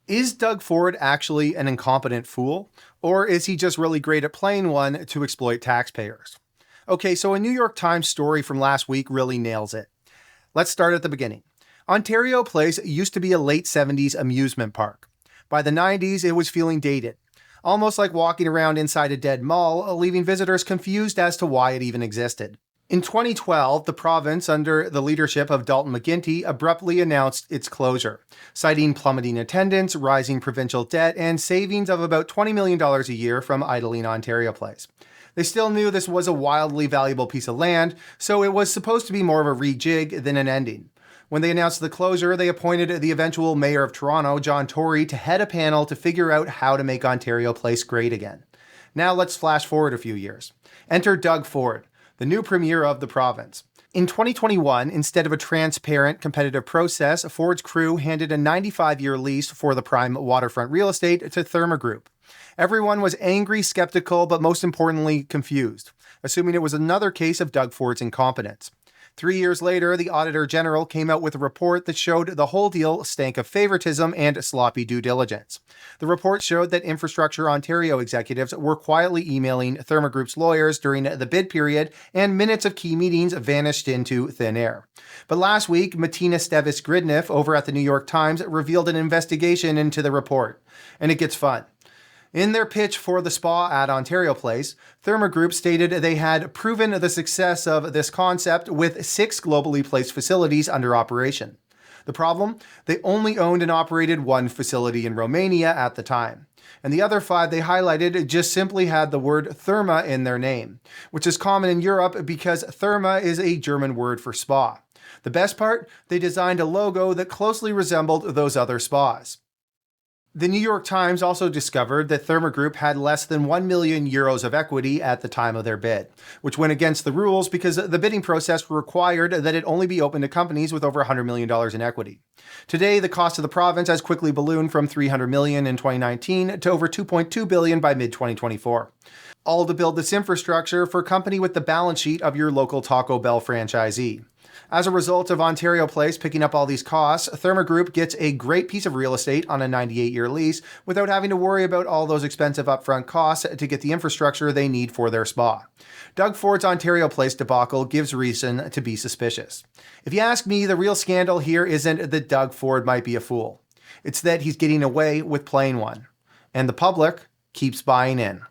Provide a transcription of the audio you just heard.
Is Doug Ford actually an incompetent fool? Or is he just really great at playing one to exploit taxpayers? Okay, so a New York Times story from last week really nails it. Let's start at the beginning. Ontario Place used to be a late 70s amusement park. By the 90s, it was feeling dated, almost like walking around inside a dead mall, leaving visitors confused as to why it even existed. In 2012, the province, under the leadership of Dalton McGuinty, abruptly announced its closure, citing plummeting attendance, rising provincial debt, and savings of about $20 million a year from idling Ontario Place. They still knew this was a wildly valuable piece of land, so it was supposed to be more of a rejig than an ending. When they announced the closure, they appointed the eventual mayor of Toronto, John Tory, to head a panel to figure out how to make Ontario Place great again. Now let's flash forward a few years. Enter Doug Ford, the new premier of the province. In 2021, instead of a transparent, competitive process, Ford's crew handed a 95-year lease for the prime waterfront real estate to Therma Group. Everyone was angry, skeptical, but most importantly, confused, assuming it was another case of Doug Ford's incompetence. 3 years later, the Auditor General came out with a report that showed the whole deal stank of favoritism and sloppy due diligence. The report showed that Infrastructure Ontario executives were quietly emailing Therma Group's lawyers during the bid period, and minutes of key meetings vanished into thin air. But last week, Martina Stevis-Gridniff over at the New York Times revealed an investigation into the report. And it gets fun. In their pitch for the spa at Ontario Place, Therma Group stated they had proven the success of this concept with 6 globally placed facilities under operation. The problem? They only owned and operated 1 facility in Romania at the time. And the other 5 they highlighted just simply had the word therma in their name, which is common in Europe because therma is a German word for spa. The best part? They designed a logo that closely resembled those other spas. The New York Times also discovered that Therma Group had less than €1 million of equity at the time of their bid, which went against the rules because the bidding process required that it only be open to companies with over $100 million in equity. Today, the cost of the province has quickly ballooned from $300 million in 2019 to over $2.2 billion by mid-2024. All to build this infrastructure for a company with the balance sheet of your local Taco Bell franchisee. As a result of Ontario Place picking up all these costs, Therma Group gets a great piece of real estate on a 98-year lease without having to worry about all those expensive upfront costs to get the infrastructure they need for their spa. Doug Ford's Ontario Place debacle gives reason to be suspicious. If you ask me, the real scandal here isn't that Doug Ford might be a fool. It's that he's getting away with playing one. And the public keeps buying in.